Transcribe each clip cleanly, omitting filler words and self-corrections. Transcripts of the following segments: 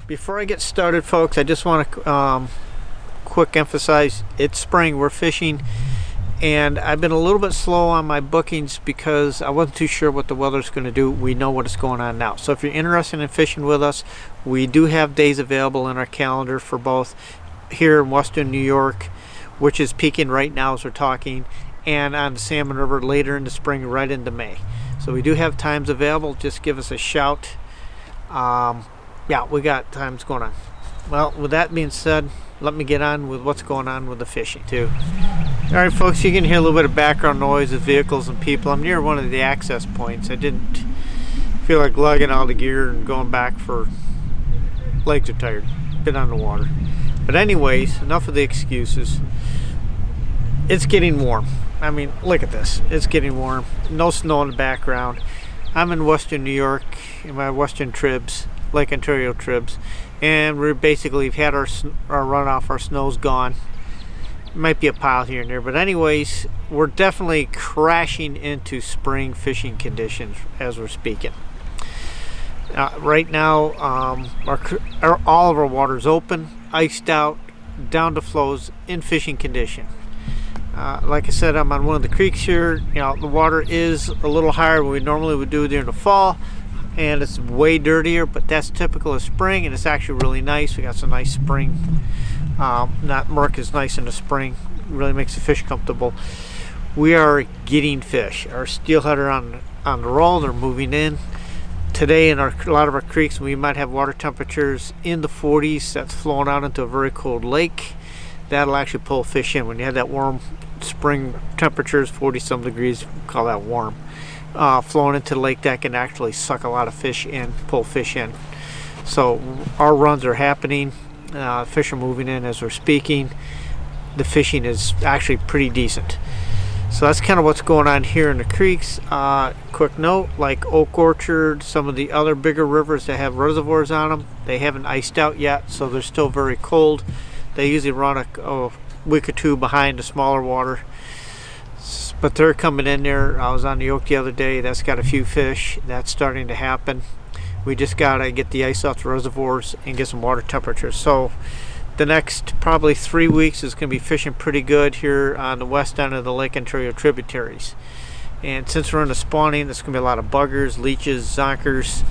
Before I get started, folks, I just want to quick emphasize it's spring. We're fishing, and I've been a little bit slow on my bookings because I wasn't too sure what the weather's going to do. We know what is going on now. So if you're interested in fishing with us, we do have days available in our calendar for both here in Western New York, which is peaking right now as we're talking, and on the Salmon River later in the spring, right into May. So we do have times available. Just give us a shout. Yeah, we got times going on. Well, with that being said, let me get on with what's going on with the fishing too. All right, folks, you can hear a little bit of background noise of vehicles and people. I'm near one of the access points. I didn't feel like lugging all the gear and going back for legs are tired. Been on the water. But anyways, enough of the excuses. It's getting warm. I mean, look at this. It's getting warm. No snow in the background. I'm in Western New York in my Western tribs, Lake Ontario tribs, and we've had our runoff. Our snow's gone. Might be a pile here and there, but anyways, we're definitely crashing into spring fishing conditions as we're speaking. Right now, all of our water's open, iced out, down to flows, in fishing condition. Like I said, I'm on one of the creeks here. You know, the water is a little higher than we normally would do during the fall, and it's way dirtier, but that's typical of spring, and it's actually really nice. We got some nice spring. Not murk is nice in the spring. Really makes the fish comfortable. We are getting fish. Our steelhead are on the roll. They're moving in. Today in a lot of our creeks, we might have water temperatures in the 40s. That's flowing out into a very cold lake. That'll actually pull fish in. When you have that warm spring temperatures, 40-some degrees, we call that warm. Flowing into the lake, that can actually suck a lot of fish in, pull fish in. So our runs are happening. Fish are moving in as we're speaking. The fishing is actually pretty decent. So that's kind of what's going on here in the creeks. Quick note, like Oak Orchard, some of the other bigger rivers that have reservoirs on them, they haven't iced out yet, so they're still very cold. They usually run a week or two behind the smaller water. But they're coming in there. I was on the Oak the other day. That's got a few fish. That's starting to happen. We just got to get the ice off the reservoirs and get some water temperatures. So the next probably 3 weeks is going to be fishing pretty good here on the west end of the Lake Ontario tributaries. And since we're in the spawning, there's going to be a lot of buggers, leeches, zonkers.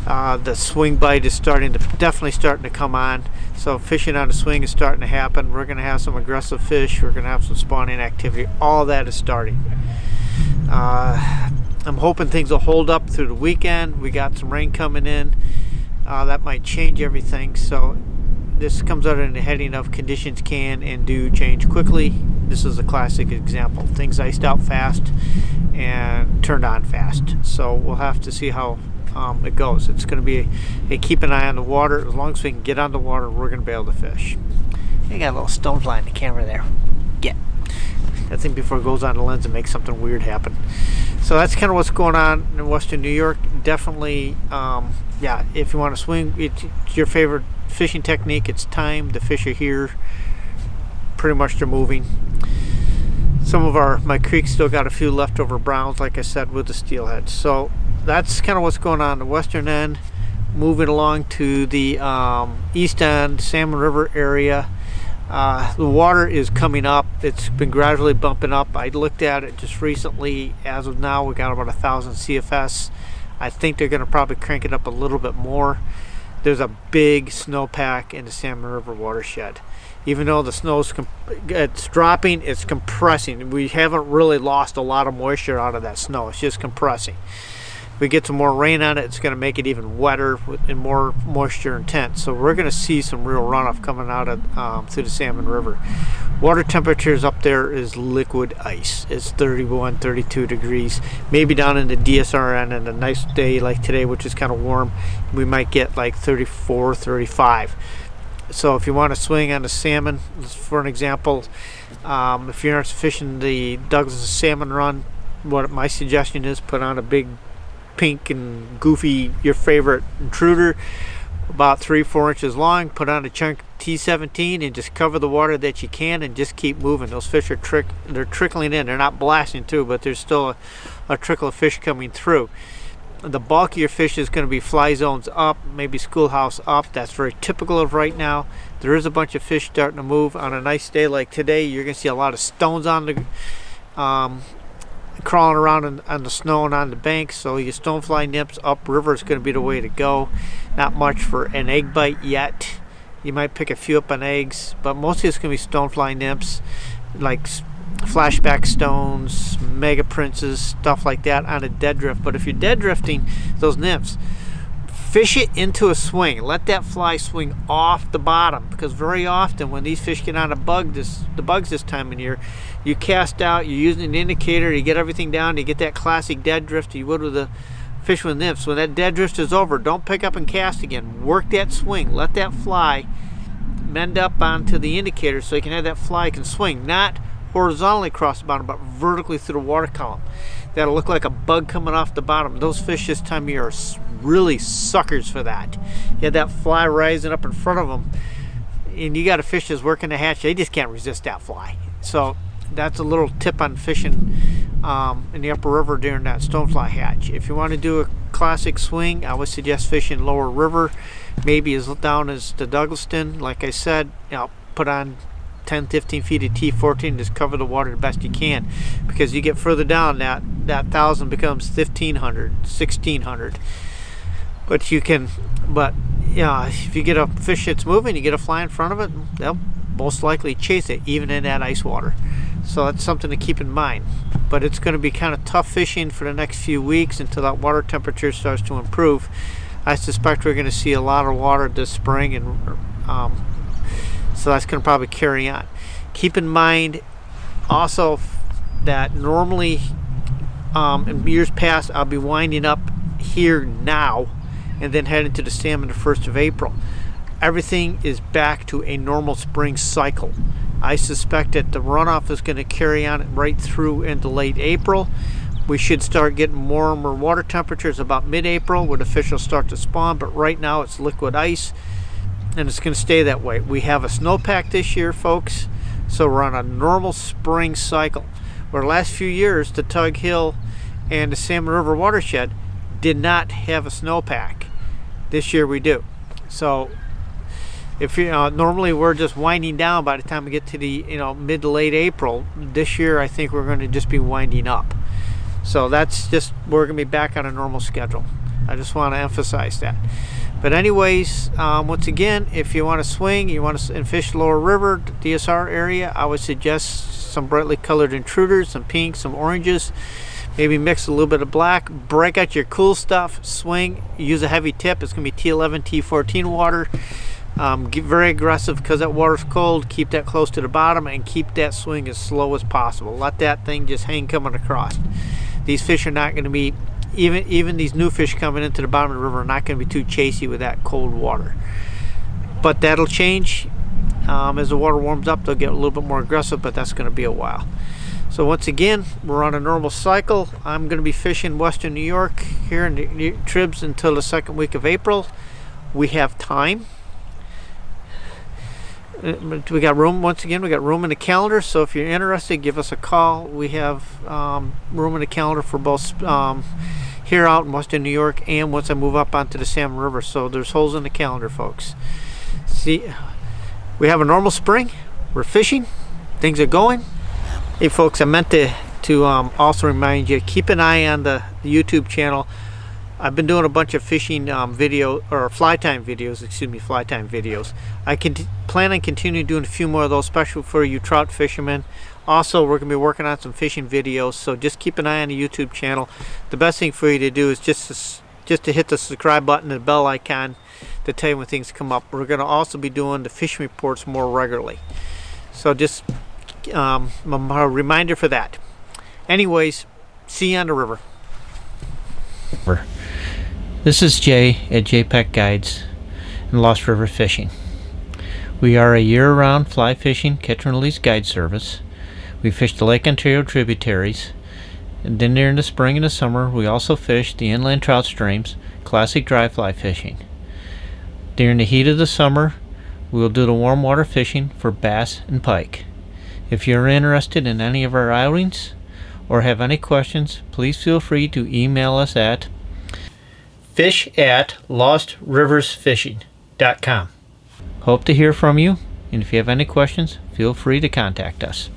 The swing bite is definitely starting to come on. So fishing on the swing is starting to happen. We're going to have some aggressive fish. We're going to have some spawning activity. All that is starting. I'm hoping things will hold up through the weekend. We got some rain coming in. That might change everything. So this comes out in the heading of conditions can and do change quickly. This is a classic example. Things iced out fast and turned on fast. So we'll have to see how it goes. It's going to be a keep an eye on the water. As long as we can get on the water, we're going to be able to fish. I got a little stonefly in the camera there. Get. I think before it goes on the lens, it makes something weird happen. So that's kind of what's going on in Western New York. Definitely, yeah, if you want to swing, it's your favorite fishing technique. It's time. The fish are here. Pretty much they're moving. Some of my creeks still got a few leftover browns, like I said, with the steelhead. So that's kind of what's going on the western end. Moving along to the east end, Salmon River area. The water is coming up. It's been gradually bumping up. I looked at it just recently. As of now, we got about 1,000 CFS. I think they're going to probably crank it up a little bit more. There's a big snowpack in the Salmon River watershed. Even though the snow's it's dropping, it's compressing. We haven't really lost a lot of moisture out of that snow. It's just compressing. If we get some more rain on it, it's going to make it even wetter and more moisture intense. So we're going to see some real runoff coming out of through the Salmon River. Water temperatures up there is liquid ice. It's 31, 32 degrees. Maybe down in the DSRN and a nice day like today, which is kind of warm, we might get like 34, 35. So if you want to swing on the salmon, for an example, if you're not fishing the Douglas Salmon Run, what my suggestion is, put on a big pink and goofy, your favorite intruder, about 3-4 inches long, put on a chunk T17 and just cover the water that you can and just keep moving. Those fish are they're trickling in. They're not blasting through, but there's still a trickle of fish coming through. the bulk of your fish is going to be fly zones up, maybe schoolhouse up. That's very typical of right now. There is a bunch of fish starting to move. On a nice day like today, you're going to see a lot of stones on the crawling around on the snow and on the banks. So your stonefly nymphs upriver is going to be the way to go. Not much for an egg bite yet. You might pick a few up on eggs, but mostly it's going to be stonefly nymphs, like flashback stones, mega princes, stuff like that on a dead drift. But if you're dead drifting those nymphs, fish it into a swing. Let that fly swing off the bottom, because very often when these fish get on the bugs this time of year, you cast out, you're using an indicator, you get everything down, you get that classic dead drift you would with a fish with nymphs. When that dead drift is over, don't pick up and cast again. Work that swing. Let that fly mend up onto the indicator so you can have that fly can swing, not horizontally across the bottom, but vertically through the water column. That'll look like a bug coming off the bottom. Those fish this time of year are really suckers for that. You have that fly rising up in front of them, and you got a fish that's working the hatch. They just can't resist that fly. So that's a little tip on fishing in the upper river during that stonefly hatch. If you want to do a classic swing, I would suggest fishing lower river, maybe as down as the Douglaston. Like I said, put on 10-15 feet of T14, just cover the water the best you can, because you get further down, that 1,000 becomes 1,500, 1,600. But you can, if you get a fish that's moving, you get a fly in front of it, they'll most likely chase it even in that ice water. So that's something to keep in mind. But it's going to be kind of tough fishing for the next few weeks until that water temperature starts to improve. I suspect we're going to see a lot of water this spring, and so that's going to probably carry on. Keep in mind also that normally in years past, I'll be winding up here now and then heading to the salmon the 1st of April. Everything is back to a normal spring cycle. I suspect that the runoff is going to carry on right through into late April. We should start getting warmer water temperatures about mid-April when the fish will start to spawn, but right now it's liquid ice, and it's going to stay that way. We have a snowpack this year, folks, so we're on a normal spring cycle. Where the last few years, the Tug Hill and the Salmon River watershed did not have a snowpack. This year we do. So if you normally we're just winding down by the time we get to the mid to late April. This year I think we're going to just be winding up. So that's just, we're going to be back on a normal schedule. I just want to emphasize that. But anyways, once again, if you want to swing, you want to fish lower river, DSR area, I would suggest some brightly colored intruders, some pinks, some oranges, maybe mix a little bit of black, break out your cool stuff, swing, use a heavy tip. It's going to be T11, T14 water. Get very aggressive because that water's cold. Keep that close to the bottom and keep that swing as slow as possible. Let that thing just hang coming across. These fish are not going to be, even these new fish coming into the bottom of the river are not going to be too chasey with that cold water. But that'll change as the water warms up. They'll get a little bit more aggressive, but that's going to be a while. So once again, we're on a normal cycle. I'm going to be fishing western New York here in the Tribs until the second week of April. We have time. We got room, once again, we got room in the calendar, so if you're interested, give us a call. We have room in the calendar for both here out in western New York and once I move up onto the Salmon River, so there's holes in the calendar, folks. See, we have a normal spring. We're fishing. Things are going. Hey, folks, I meant to also remind you, keep an eye on the YouTube channel. I've been doing a bunch of fishing fly time videos. I can plan on continuing doing a few more of those, especially for you trout fishermen. Also, we're going to be working on some fishing videos, so just keep an eye on the YouTube channel. The best thing for you to do is just to hit the subscribe button and the bell icon to tell you when things come up. We're going to also be doing the fishing reports more regularly. So just a reminder for that. Anyways, see you on the river. This is Jay at JPEG Guides and Lost River Fishing. We are a year-round fly fishing catch and release guide service. We fish the Lake Ontario tributaries, and then during the spring and the summer we also fish the inland trout streams, classic dry fly fishing. During the heat of the summer we will do the warm water fishing for bass and pike. If you're interested in any of our outings or have any questions, please feel free to email us at fish@lostriversfishing.com. Hope to hear from you, and if you have any questions, feel free to contact us.